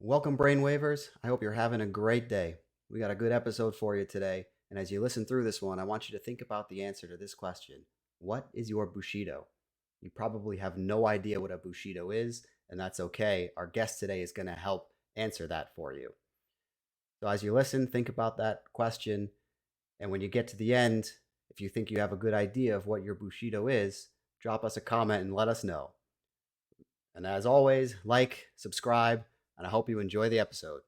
Welcome, Brainwavers. I hope you're having a great day. We got a good episode for you today. And as you listen through this one, I want you to think about the answer to this question. What is your Bushido? You probably have no idea what a Bushido is, and that's okay. Our guest today is going to help answer that for you. So as you listen, think about that question. And when you get to the end, if you think you have a good idea of what your Bushido is, drop us a comment and let us know. And as always, like, subscribe, and I hope you enjoy the episode.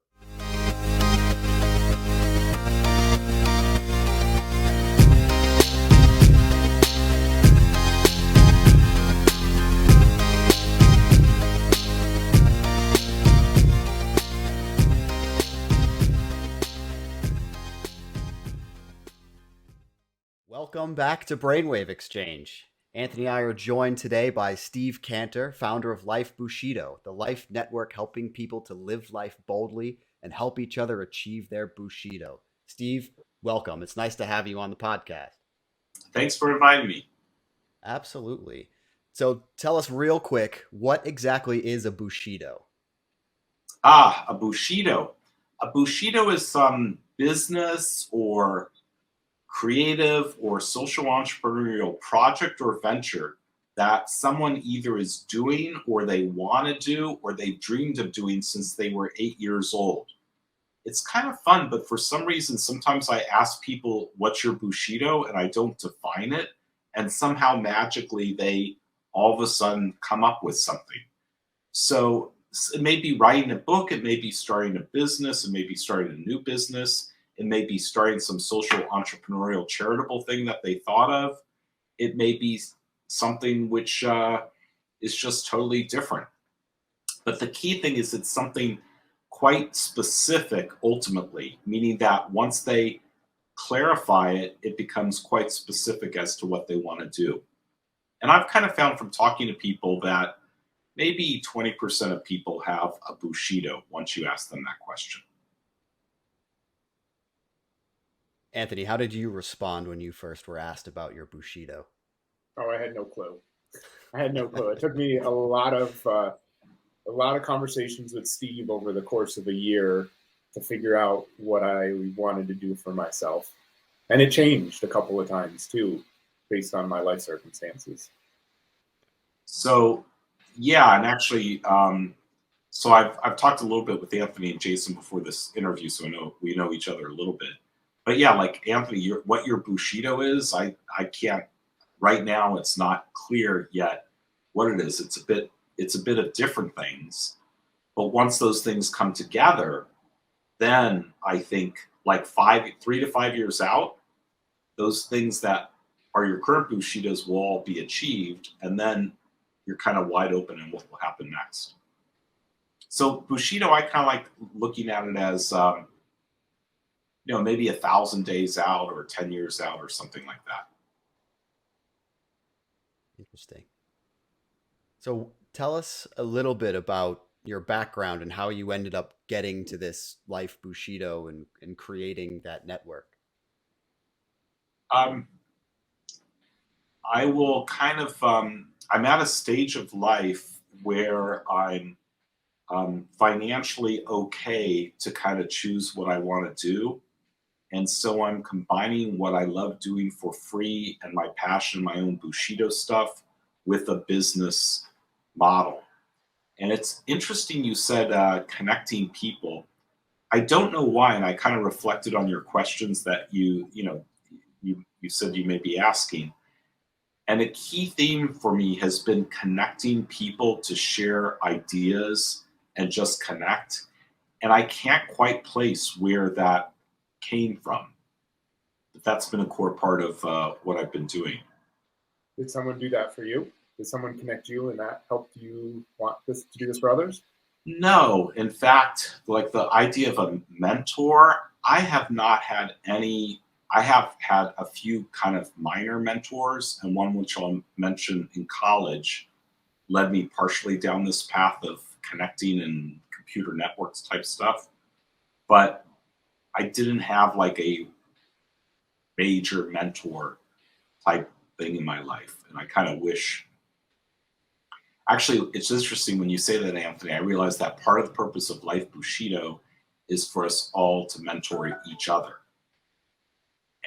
Welcome back to Brainwave Exchange. Anthony and I are joined today by Steve Kantor, founder of Lifebushido, the life network helping people to live life boldly and help each other achieve their Bushido. Steve, welcome. It's nice to have you on the podcast. Thanks for inviting me. Absolutely. So tell us real quick, what exactly is a Bushido? A Bushido. A Bushido is some business or creative or social entrepreneurial project or venture that someone either is doing or they want to do or they dreamed of doing since they were 8 years old. It's kind of fun, but for some reason, sometimes I ask people, what's your Bushido? And I don't define it. And somehow magically they all of a sudden come up with something. So it may be writing a book, it may be starting a business, it may be starting a new business, it may be starting some social entrepreneurial charitable thing that they thought of. It may be something which is just totally different. But the key thing is it's something quite specific ultimately, meaning that once they clarify it, it becomes quite specific as to what they want to do. And I've kind of found from talking to people that maybe 20% of people have a Bushido once you ask them that question. Anthony, how did you respond when you first were asked about your Bushido? Oh, I had no clue. I had no clue. It took me a lot of conversations with Steve over the course of a year to figure out what I wanted to do for myself, and it changed a couple of times too, based on my life circumstances. So, yeah, and actually, so I've talked a little bit with Anthony and Jason before this interview, so we know each other a little bit. But yeah, like Anthony, what your Bushido is, I can't right now. It's not clear yet what it is. It's a bit of different things, but once those things come together, then I think like 3 to 5 years out, those things that are your current Bushidos will all be achieved, and then you're kind of wide open in what will happen next. So Bushido, I kind of like looking at it as maybe 1,000 days out or 10 years out or something like that. Interesting. So tell us a little bit about your background and how you ended up getting to this Life Bushido and creating that network. I will kind of, I'm at a stage of life where I'm financially okay to kind of choose what I want to do. And so I'm combining what I love doing for free and my passion, my own Bushido stuff, with a business model. And it's interesting you said connecting people. I don't know why, and I kind of reflected on your questions that you said you may be asking. And a key theme for me has been connecting people to share ideas and just connect. And I can't quite place where that came from. But that's been a core part of what I've been doing. Did someone do that for you? Did someone connect you and that helped you want to do this for others? No, in fact, like the idea of a mentor, I have not had any. I have had a few kind of minor mentors, and one which I'll mention in college led me partially down this path of connecting and computer networks type stuff. But I didn't have like a major mentor type thing in my life. And I kind of wish Actually, it's interesting when you say that, Anthony. I realize that part of the purpose of Life Bushido is for us all to mentor each other.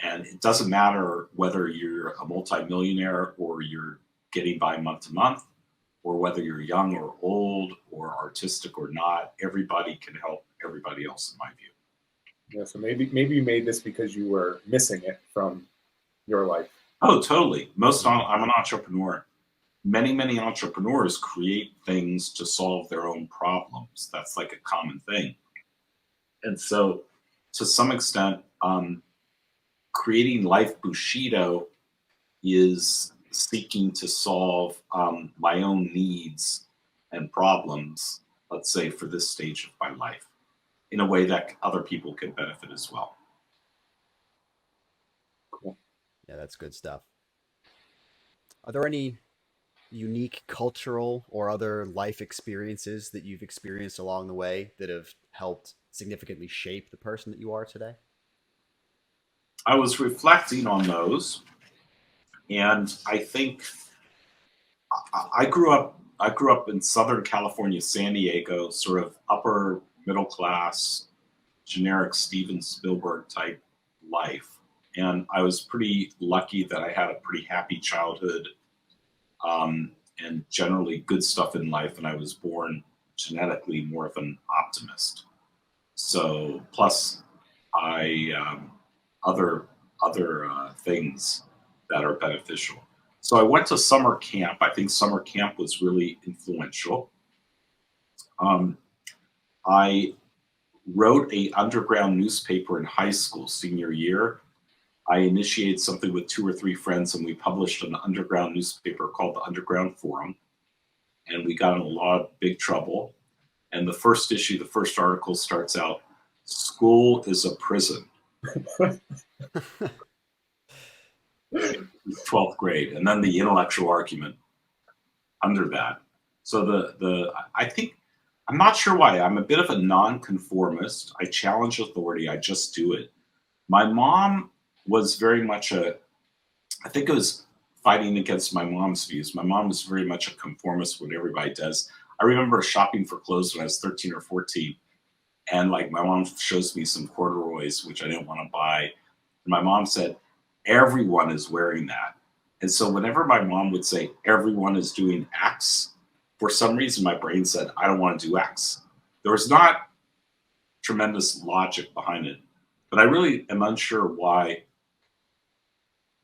And it doesn't matter whether you're a multimillionaire or you're getting by month to month, or whether you're young or old or artistic or not. Everybody can help everybody else, in my view. Yeah, so maybe you made this because you were missing it from your life. Oh, totally. I'm an entrepreneur. Many entrepreneurs create things to solve their own problems. That's like a common thing. And so, to some extent, creating Life Bushido is seeking to solve my own needs and problems, let's say, for this stage of my life, in a way that other people can benefit as well. Cool. Yeah, that's good stuff. Are there any unique cultural or other life experiences that you've experienced along the way that have helped significantly shape the person that you are today? I was reflecting on those, and I think I grew up in Southern California, San Diego, sort of upper middle class, generic Steven Spielberg type life. And I was pretty lucky that I had a pretty happy childhood, and generally good stuff in life. And I was born genetically more of an optimist. So plus I other things that are beneficial. So I went to summer camp. I think summer camp was really influential. Um, I wrote a underground newspaper in high school senior year. I initiated something with 2 or 3 friends, and we published an underground newspaper called the Underground Forum. And we got in a lot of big trouble. And the first issue, the first article starts out, "School is a prison." 12th grade, and then the intellectual argument under that. So I think, I'm not sure why. I'm a bit of a nonconformist. I challenge authority. I just do it. My mom was very much I think it was fighting against my mom's views. My mom was very much a conformist, what everybody does. I remember shopping for clothes when I was 13 or 14, and like my mom shows me some corduroys, which I didn't want to buy. And my mom said, "Everyone is wearing that." And so whenever my mom would say, "Everyone is doing X," for some reason my brain said, "I don't want to do X." There was not tremendous logic behind it, but I really am unsure why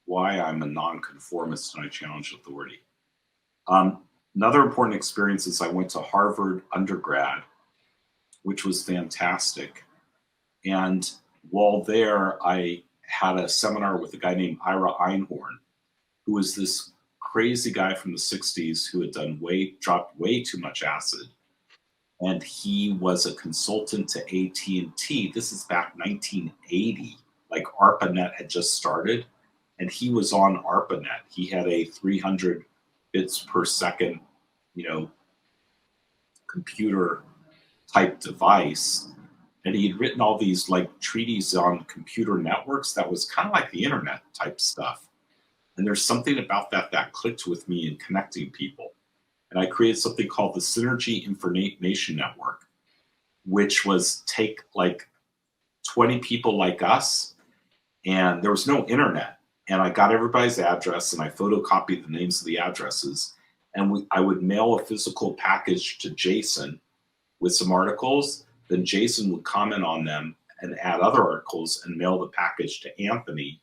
I'm a nonconformist and I challenge authority. Another important experience is I went to Harvard undergrad, which was fantastic. And while there, I had a seminar with a guy named Ira Einhorn, who was this crazy guy from the 60s who had dropped way too much acid. And he was a consultant to AT&T. This is back 1980. Like ARPANET had just started, and he was on ARPANET. He had a 300 bits per second, computer type device. And he had written all these like treatises on computer networks that was kind of like the internet type stuff. And there's something about that clicked with me in connecting people. And I created something called the Synergy Information Network, which was take like 20 people like us, and there was no internet. And I got everybody's address, and I photocopied the names of the addresses. And I would mail a physical package to Jason with some articles. Then Jason would comment on them and add other articles and mail the package to Anthony.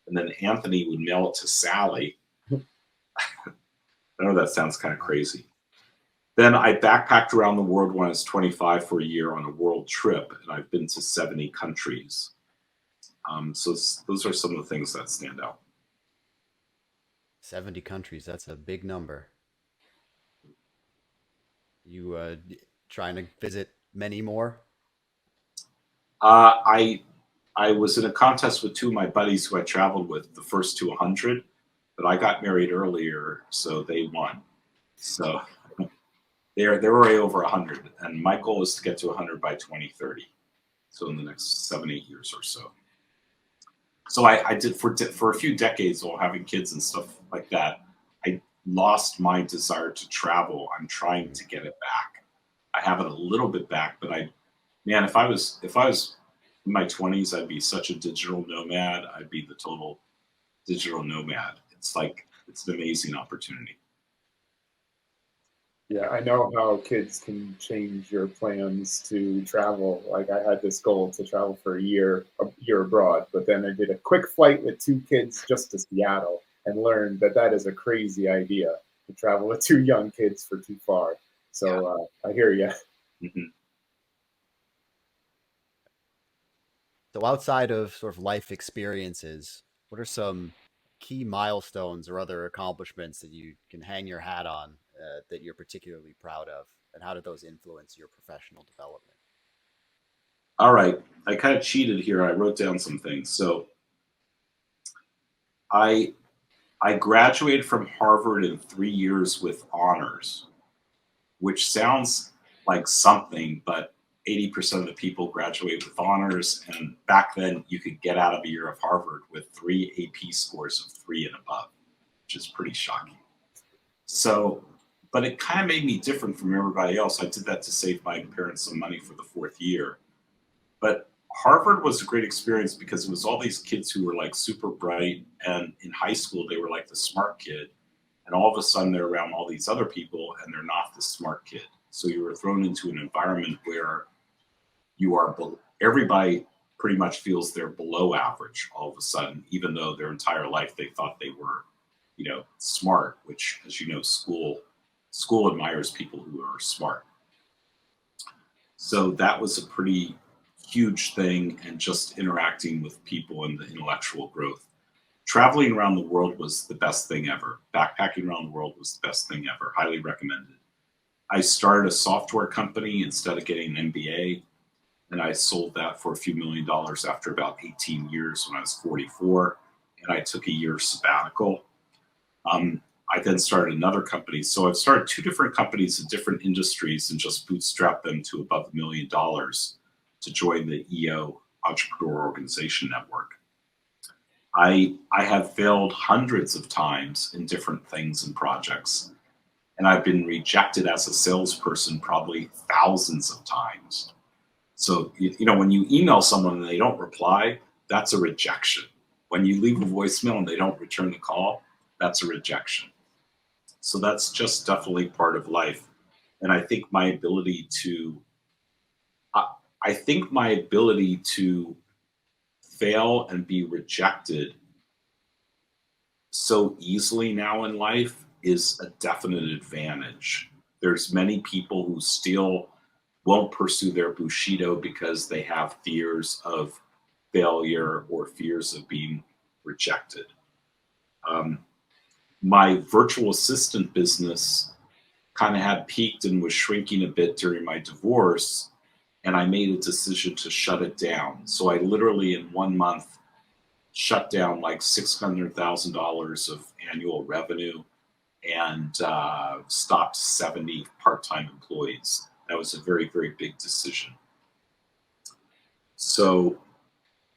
And then Anthony would mail it to Sally. I know that sounds kind of crazy. Then I backpacked around the world when I was 25 for a year on a world trip, and I've been to 70 countries. So those are some of the things that stand out. 70 countries, that's a big number. You trying to visit many more? I was in a contest with 2 of my buddies who I traveled with, the first to 100, but I got married earlier, so they won. So they're already over 100, and my goal is to get to 100 by 2030. So in the next 7-8 years or so. So I did for a few decades while having kids and stuff like that. lost my desire to travel. I'm trying to get it back. I have it a little bit back, but man, if I was in my 20s, I'd be such a digital nomad. I'd be the total digital nomad. It's like it's an amazing opportunity. Yeah, I know how kids can change your plans to travel. Like I had this goal to travel for a year abroad, but then I did a quick flight with two kids just to Seattle and learned that that is a crazy idea to travel with two young kids for too far. Yeah. So I hear you. Mhm. So outside of sort of life experiences, what are some key milestones or other accomplishments that you can hang your hat on that you're particularly proud of, and how did those influence your professional development? All right. I kind of cheated here. I wrote down some things. So I I graduated from Harvard in 3 years with honors, which sounds like something, but 80% of the people graduate with honors. And back then, you could get out of a year of Harvard with 3 AP scores of 3 and above, which is pretty shocking. So, but it kind of made me different from everybody else. I did that to save my parents some money for the fourth year. But Harvard was a great experience because it was all these kids who were like super bright. And in high school, they were like the smart kid. And all of a sudden, they're around all these other people and they're not the smart kid. So you were thrown into an environment where everybody pretty much feels they're below average all of a sudden, even though their entire life they thought they were, smart, which, as you know, school admires people who are smart. So that was a pretty huge thing, and just interacting with people and the intellectual growth. Traveling around the world was the best thing ever. Backpacking around the world was the best thing ever. Highly recommended. I started a software company instead of getting an MBA, and I sold that for a few $1 million after about 18 years when I was 44, and I took a year sabbatical. I then started another company. So I've started two different companies in different industries and just bootstrapped them to above $1 million to join the EO Entrepreneur Organization Network. I have failed hundreds of times in different things and projects, and I've been rejected as a salesperson probably thousands of times. So, when you email someone and they don't reply, that's a rejection. When you leave a voicemail and they don't return the call, that's a rejection. So that's just definitely part of life. And I, I think my ability to fail and be rejected so easily now in life is a definite advantage. There's many people who still won't pursue their Bushido because they have fears of failure or fears of being rejected. Um, my virtual assistant business kind of had peaked and was shrinking a bit during my divorce, and I made a decision to shut it down. So I literally, in 1 month, shut down like $600,000 of annual revenue and stopped 70 part-time employees. That was a very, very big decision. So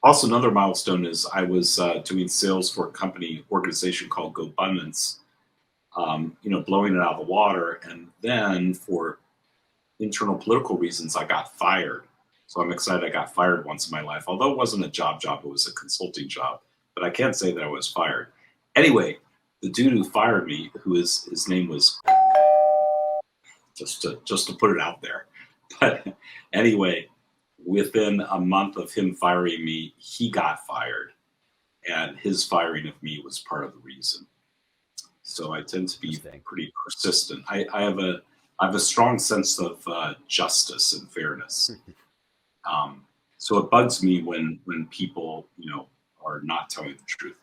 also another milestone is I was doing sales for a company organization called GoBundance, blowing it out of the water. And then for internal political reasons, I got fired. So I'm excited I got fired once in my life, although it wasn't a job, it was a consulting job. But I can't say that I was fired. Anyway, the dude who fired me, his name was, just to put it out there. But anyway, within a month of him firing me, he got fired, and his firing of me was part of the reason. So I tend to be pretty persistent. I have a strong sense of justice and fairness. So it bugs me when people are not telling the truth.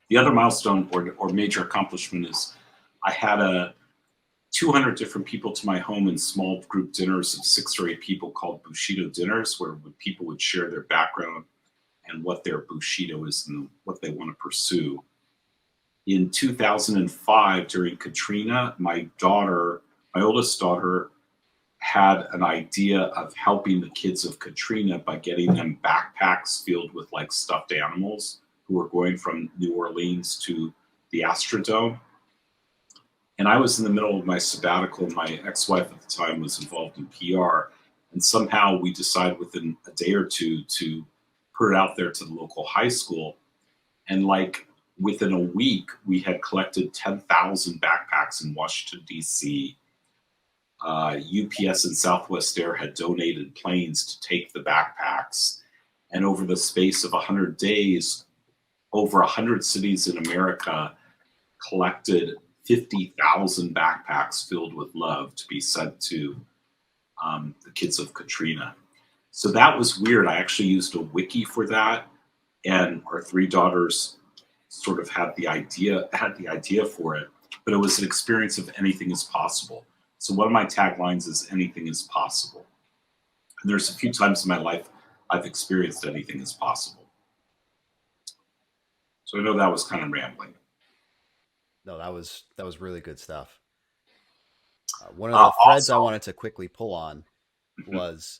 The other milestone or major accomplishment is I had 200 different people to my home in small group dinners of 6 or 8 people called Bushido dinners, where people would share their background and what their Bushido is and what they want to pursue. In 2005, during Katrina, my oldest daughter, had an idea of helping the kids of Katrina by getting them backpacks filled with like stuffed animals who were going from New Orleans to the Astrodome. And I was in the middle of my sabbatical. My ex-wife at the time was involved in PR. And somehow we decided within a day or two to put it out there to the local high school. And like within a week, we had collected 10,000 backpacks in Washington, D.C. UPS and Southwest Air had donated planes to take the backpacks. And over the space of 100 days, over 100 cities in America collected 50,000 backpacks filled with love to be sent to the kids of Katrina. So that was weird. I actually used a wiki for that, and our three daughters sort of had the idea for it. But it was an experience of anything is possible. So one of my taglines is anything is possible. And there's a few times in my life I've experienced anything is possible. So I know that was kind of rambling. No, that was really good stuff. One of the threads I wanted to quickly pull on was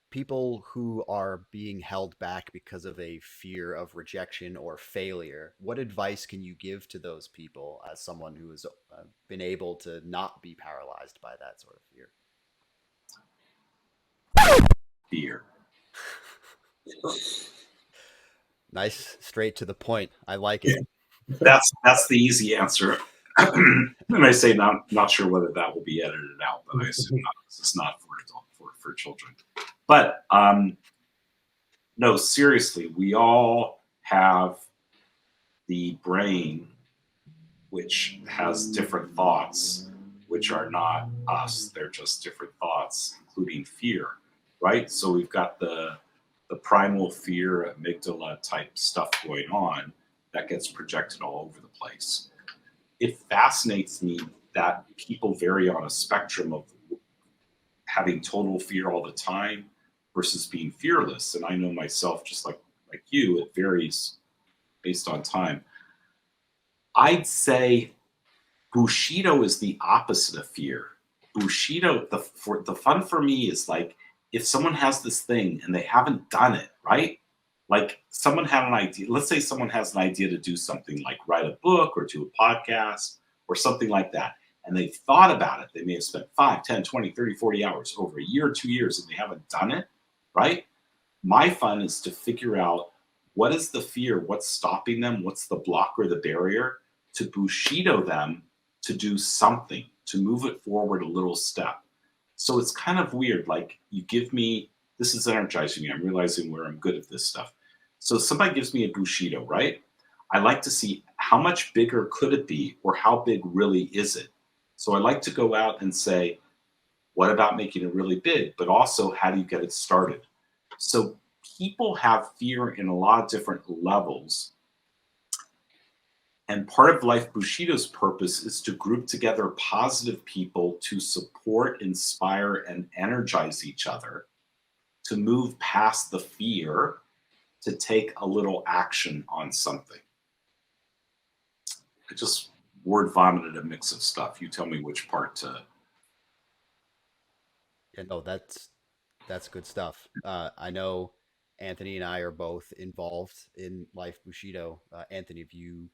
people who are being held back because of a fear of rejection or failure. What advice can you give to those people as someone who has been able to not be paralyzed by that sort of fear? Fear. Nice, straight to the point. I like it. That's the easy answer. And I say not sure whether that will be edited out, but I assume not. It's not for children. But no, seriously, we all have the brain which has different thoughts, which are not us. They're just different thoughts, including fear, right? So we've got the primal fear, amygdala type stuff going on that gets projected all over the place. It fascinates me that people vary on a spectrum of having total fear all the time versus being fearless. And I know myself, just like you, it varies based on time. I'd say Bushido is the opposite of fear. Bushido, the fun for me is like if someone has this thing and they haven't done it, right? Like someone had an idea. Let's say someone has an idea to do something like write a book or do a podcast or something like that. And they've thought about it. They may have spent 5, 10, 20, 30, 40 hours over a year or 2 years and they haven't done it, right? My fun is to figure out what is the fear, what's stopping them, what's the block or the barrier to Bushido them to do something, to move it forward a little step. So it's kind of weird. Like you give me, this is energizing me. I'm realizing where I'm good at this stuff. So somebody gives me a Bushido, right? I like to see how much bigger could it be or how big really is it? So I like to go out and say, what about making it really big? But also, how do you get it started? So people have fear in a lot of different levels. And part of Life Bushido's purpose is to group together positive people to support, inspire, and energize each other to move past the fear to take a little action on something. I just word vomited a mix of stuff. You tell me which part to. Yeah, no, that's good stuff. I know Anthony and I are both involved in Life Bushido. Anthony, have you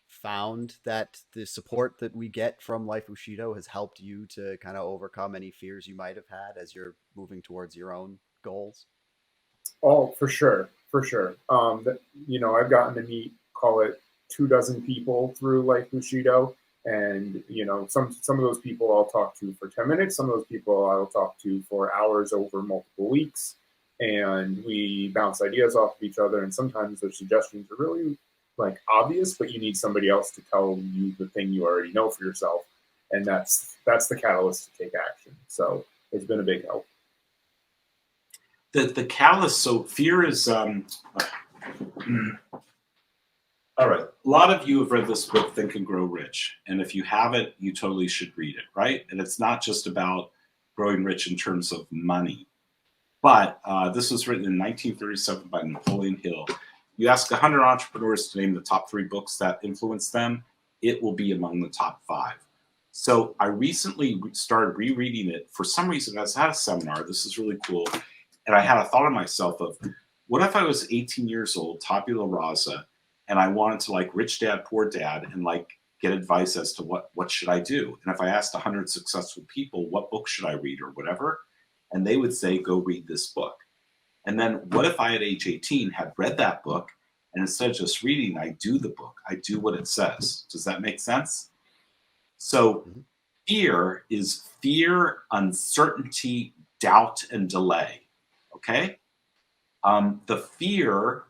found that the support that we get from Life Bushido has helped you to kind of overcome any fears you might have had as you're moving towards your own goals? Oh, for sure, for sure. I've gotten to meet, call it 24 people through Life Bushido, and some of those people I'll talk to for 10 minutes. Some of those people I'll talk to for hours over multiple weeks, and we bounce ideas off of each other. And sometimes their suggestions are really like obvious, but you need somebody else to tell you the thing you already know for yourself, and that's the catalyst to take action. So it's been a big help. The catalyst, so fear is all right. A lot of you have read this book, Think and Grow Rich. And if you haven't, you totally should read it, right? And it's not just about growing rich in terms of money. But this was written in 1937 by Napoleon Hill. You ask 100 entrepreneurs to name the top 3 books that influenced them, it will be among the top 5. So I recently started rereading it. For some reason, I was at a seminar. This is really cool. And I had a thought of myself of, what if I was 18 years old, tabula rasa, and I wanted to like Rich Dad, Poor Dad, and like get advice as to what should I do. And if I asked 100 successful people, what book should I read or whatever, and they would say, go read this book. And then what if I at age 18 had read that book, and instead of just reading, I do the book, I do what it says. Does that make sense? So Mhm. fear is fear, uncertainty, doubt, and delay. Okay. The fear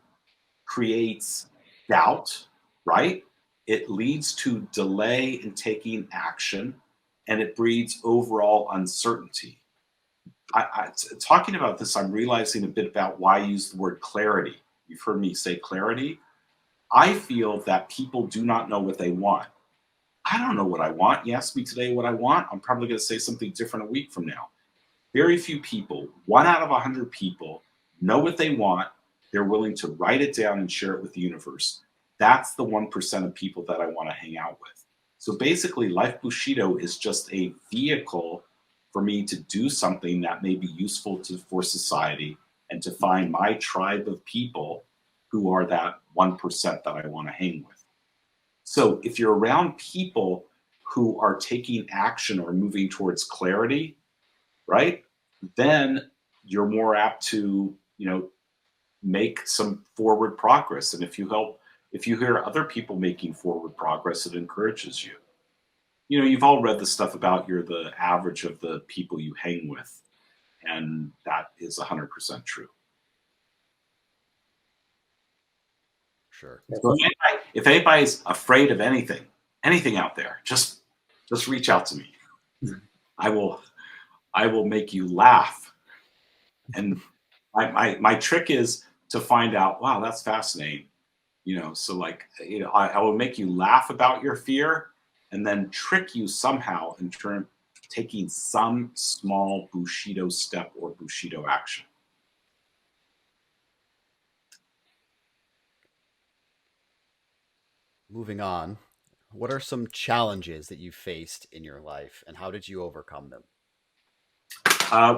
creates doubt, right? It leads to delay in taking action, and it breeds overall uncertainty. Talking about this, I'm realizing a bit about why I use the word clarity. You've heard me say clarity. I feel that people do not know what they want. I don't know what I want. You ask me today what I want, I'm probably going to say something different a week from now. Very few people, 1 out of 100 people, know what they want. They're willing to write it down and share it with the universe. That's the 1% of people that I want to hang out with. So basically, Life Bushido is just a vehicle for me to do something that may be useful for society and to find my tribe of people who are that 1% that I want to hang with. So if you're around people who are taking action or moving towards clarity, right? Then you're more apt to, make some forward progress. And if you hear other people making forward progress, it encourages you. You've all read the stuff about you're the average of the people you hang with, and that is 100% true. Sure. So if anybody's afraid of anything out there, just reach out to me. I will make you laugh. And my trick is to find out, wow, that's fascinating. So like, I will make you laugh about your fear and then trick you somehow in turn taking some small Bushido step or Bushido action. Moving on, what are some challenges that you faced in your life and how did you overcome them?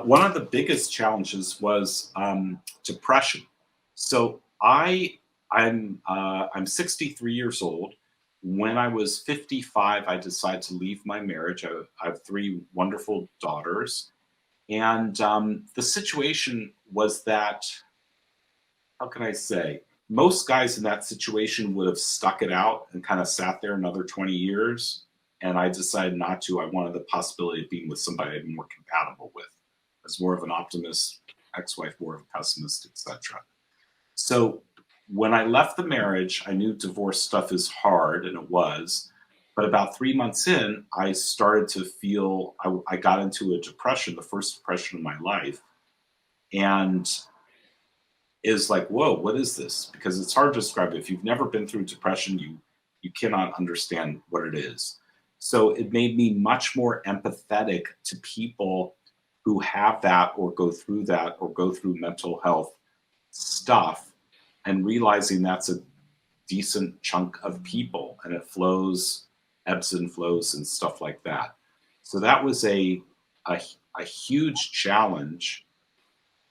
One of the biggest challenges was depression. So I'm 63 years old. When I was 55, I decided to leave my marriage. I have three wonderful daughters, and the situation was that, how can I say? Most guys in that situation would have stuck it out and kind of sat there another 20 years. And I decided not to. I wanted the possibility of being with somebody I'm more compatible with. I was more of an optimist, ex-wife more of a pessimist, etc. So when I left the marriage, I knew divorce stuff is hard, and it was. But about 3 months in, I started to feel I got into a depression, the first depression of my life. And is like, whoa, what is this? Because it's hard to describe it. If you've never been through depression, you cannot understand what it is. So it made me much more empathetic to people who have that or go through that or go through mental health stuff, and realizing that's a decent chunk of people and it flows, ebbs and flows and stuff like that. So that was a, a huge challenge,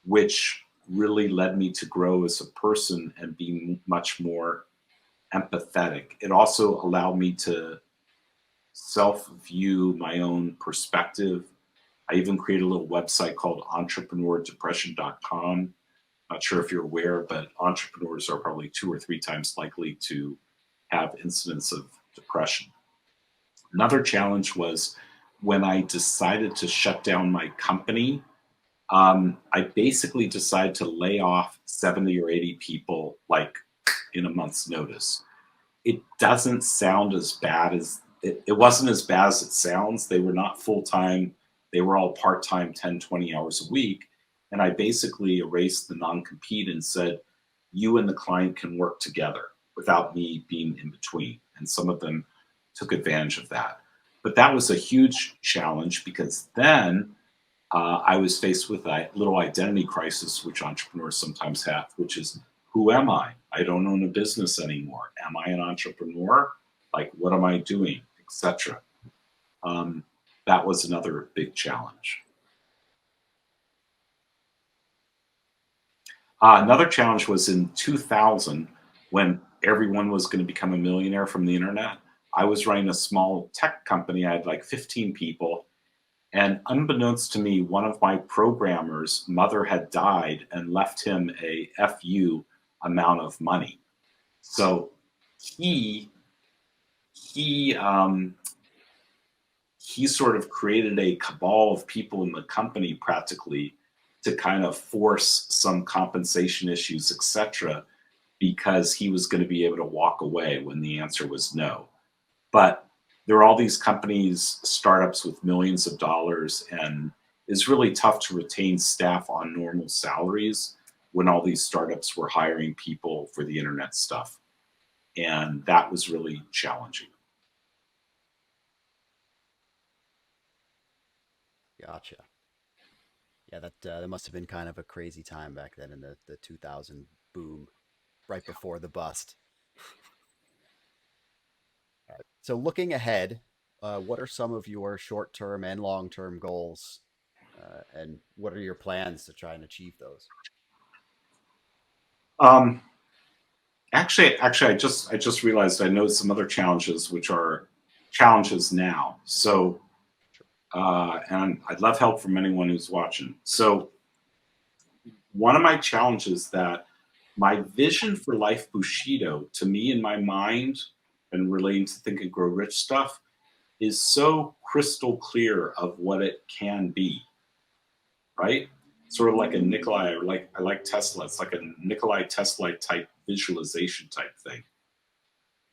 which really led me to grow as a person and be much more empathetic. It also allowed me to self view my own perspective. I even created a little website called entrepreneurdepression.com. Not sure if you're aware, but entrepreneurs are probably 2 or 3 times likely to have incidents of depression. Another challenge was when I decided to shut down my company. I basically decided to lay off 70 or 80 people like in a month's notice. It doesn't sound as bad as it wasn't as bad as it sounds. They were not full time, they were all part time, 10, 20 hours a week. And I basically erased the non compete and said, you and the client can work together without me being in between. And some of them took advantage of that. But that was a huge challenge because then I was faced with a little identity crisis, which entrepreneurs sometimes have, which is, who am I? I don't own a business anymore. Am I an entrepreneur? Like, what am I doing, etc. That was another big challenge. Another challenge was in 2000 when everyone was going to become a millionaire from the internet. I was running a small tech company. I had like 15 people. And unbeknownst to me, one of my programmers' mother had died and left him a FU amount of money. So he he um, he sort of created a cabal of people in the company practically to kind of force some compensation issues, etc., because he was going to be able to walk away when the answer was no. But there are all these companies, startups with millions of dollars, and it's really tough to retain staff on normal salaries when all these startups were hiring people for the internet stuff. And that was really challenging. Gotcha. Yeah, that must have been kind of a crazy time back then in the 2000 boom, right before the bust. So looking ahead, what are some of your short-term and long-term goals, and what are your plans to try and achieve those? Um, actually, I just realized I know some other challenges which are challenges now. So, and I'd love help from anyone who's watching. So, one of my challenges that my vision for Life Bushido, to me in my mind, and relating to Think and Grow Rich stuff, is so crystal clear of what it can be, right? Sort of like a Nikolai, or like I like Tesla. It's like a Nikolai Tesla type visualization type thing.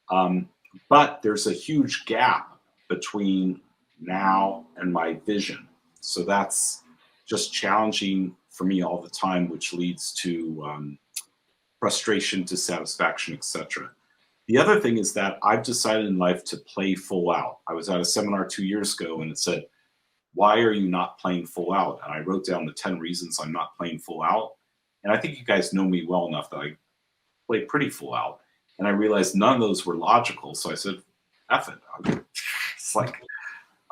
Um, but there's a huge gap between now and my vision. So that's just challenging for me all the time, which leads to frustration, dissatisfaction, etc. The other thing is that I've decided in life to play full out. I was at a seminar 2 years ago and it said, why are you not playing full out? And I wrote down the 10 reasons I'm not playing full out. And I think you guys know me well enough that I play pretty full out. And I realized none of those were logical. So I said, F it. It's like,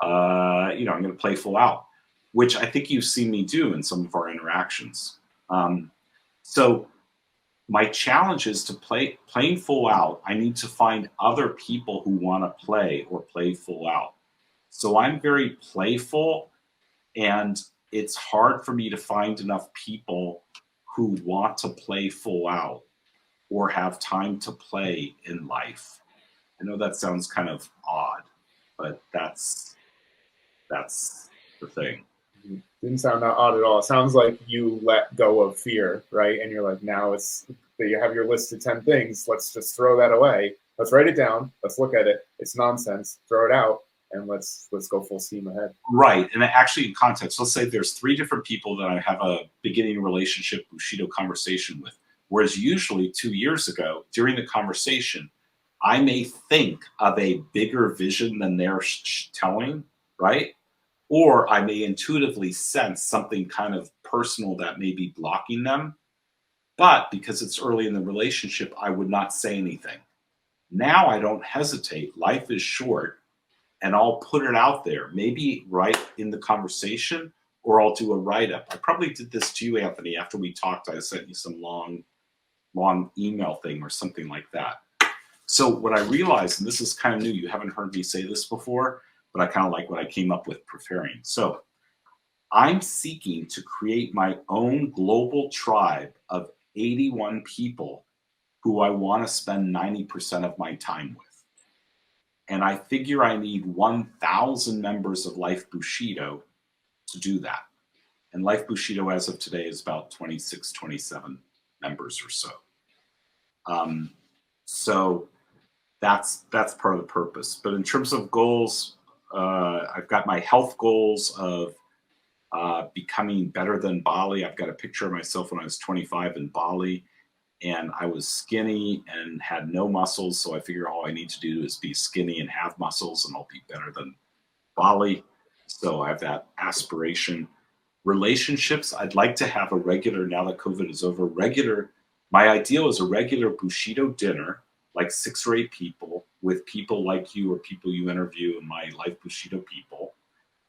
I'm going to play full out, which I think you've seen me do in some of our interactions. So my challenge is to playing full out. I need to find other people who want to play or play full out. So I'm very playful, and it's hard for me to find enough people who want to play full out or have time to play in life. I know that sounds kind of odd, but that's the thing. Didn't sound that odd at all. It sounds like you let go of fear, right? And you're like, now it's that you have your list of 10 things. Let's just throw that away. Let's write it down. Let's look at it. It's nonsense. Throw it out, and let's go full steam ahead. Right. And actually, in context, let's say there's 3 different people that I have a beginning relationship Bushido conversation with. Whereas usually 2 years ago, during the conversation, I may think of a bigger vision than they're telling, right? Or I may intuitively sense something kind of personal that may be blocking them. But because it's early in the relationship, I would not say anything. Now I don't hesitate. Life is short, and I'll put it out there, maybe right in the conversation, or I'll do a write-up. I probably did this to you, Anthony, after we talked. I sent you some long email thing or something like that. So what I realized, and this is kind of new, you haven't heard me say this before, but I kind of like what I came up with preparing. So I'm seeking to create my own global tribe of 81 people who I want to spend 90% of my time with. And I figure I need 1,000 members of Life Bushido to do that. And Life Bushido, as of today, is about 26, 27 members or so. So that's part of the purpose. But in terms of goals, I've got my health goals of becoming better than Bali. I've got a picture of myself when I was 25 in Bali, and I was skinny and had no muscles. So I figure all I need to do is be skinny and have muscles, and I'll be better than Bali. So I have that aspiration. Relationships, I'd like to have a regular, now that COVID is over, my ideal is a regular Bushido dinner, like 6 or 8 people, with people like you or people you interview and my Life Bushido people.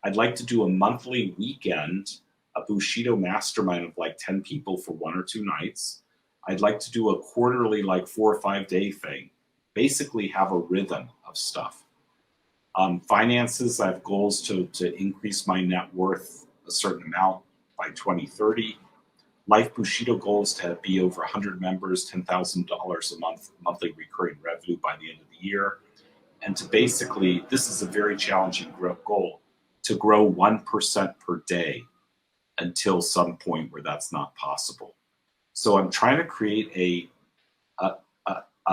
I'd like to do a monthly weekend, a Bushido mastermind of like 10 people for 1 or 2 nights. I'd like to do a quarterly, like 4 or 5 day thing. Basically have a rhythm of stuff. Finances, I have goals to increase my net worth a certain amount by 2030. Lifebushido goals to be over 100 members, $10,000 a month, monthly recurring revenue by the end of the year. And to basically, this is a very challenging goal, to grow 1% per day until some point where that's not possible. So I'm trying to create a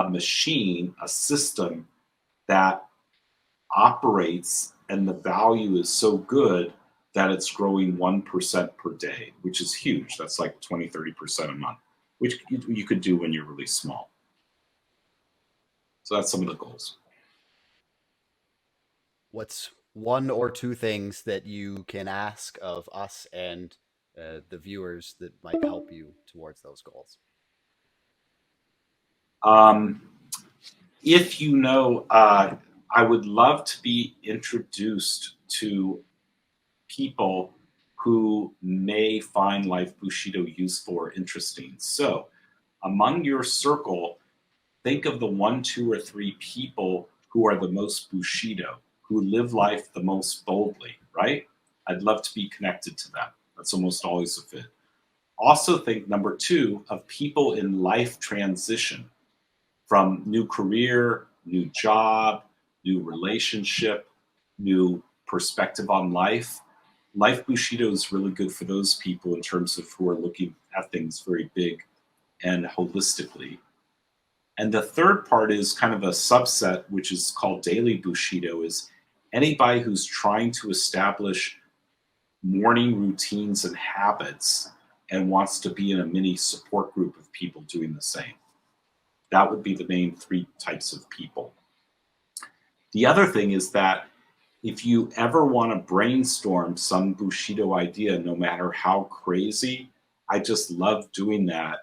machine, a system that operates and the value is so good that it's growing 1% per day, which is huge. That's like 20, 30% a month, which you could do when you're really small. So that's some of the goals. What's one or two things that you can ask of us and the viewers that might help you towards those goals? If you know, I would love to be introduced to people who may find Lifebushido useful or interesting. So, among your circle, think of the 1, 2, or 3 people who are the most Bushido, who live life the most boldly, right? I'd love to be connected to them. That's almost always a fit. Also, think number 2 of people in life transition, from new career, new job, new relationship, new perspective on life. Lifebushido is really good for those people in terms of who are looking at things very big and holistically. And the third part is kind of a subset, which is called daily Bushido, is anybody who's trying to establish morning routines and habits and wants to be in a mini support group of people doing the same. That would be the main 3 types of people. The other thing is that if you ever want to brainstorm some Bushido idea, no matter how crazy, I just love doing that.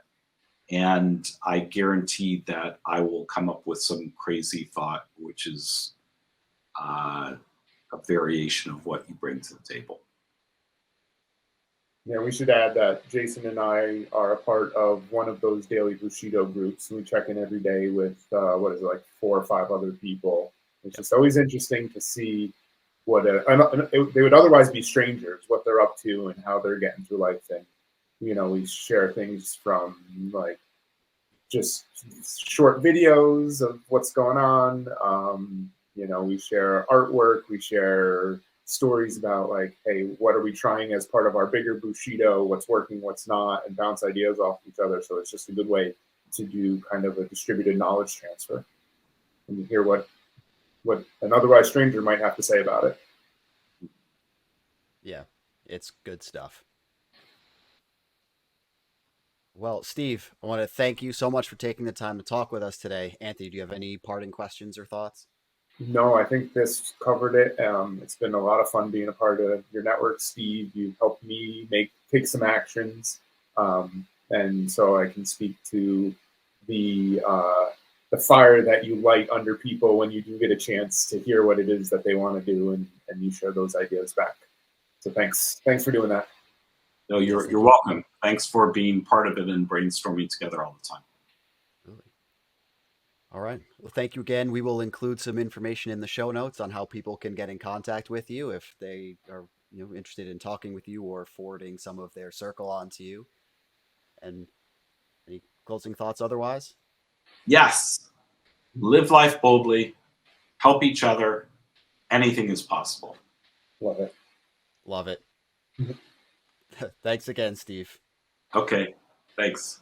And I guarantee that I will come up with some crazy thought, which is a variation of what you bring to the table. Yeah, we should add that Jason and I are a part of one of those daily Bushido groups. We check in every day with, what is it, like 4 or 5 other people. It's just always interesting to see what they would otherwise be strangers, what they're up to and how they're getting through life. And, we share things from like just short videos of what's going on. We share artwork, we share stories about like, hey, what are we trying as part of our bigger Bushido, what's working, what's not, and bounce ideas off each other. So it's just a good way to do kind of a distributed knowledge transfer and you hear what an otherwise stranger might have to say about it. Yeah, it's good stuff. Well, Steve, I want to thank you so much for taking the time to talk with us today. Anthony, do you have any parting questions or thoughts? No, I think this covered it. It's been a lot of fun being a part of your network, Steve. You've helped me take some actions, and so I can speak to the fire that you light under people when you do get a chance to hear what it is that they want to do, and you share those ideas back. So thanks for doing that. No, you're welcome. Thanks for being part of it and brainstorming together all the time. All right. Well, thank you again. We will include some information in the show notes on how people can get in contact with you if they are, interested in talking with you or forwarding some of their circle onto you. And any closing thoughts otherwise? Yes. Live life boldly. Help each other. Anything is possible. Love it. Love it. Thanks again, Steve. Okay. Thanks.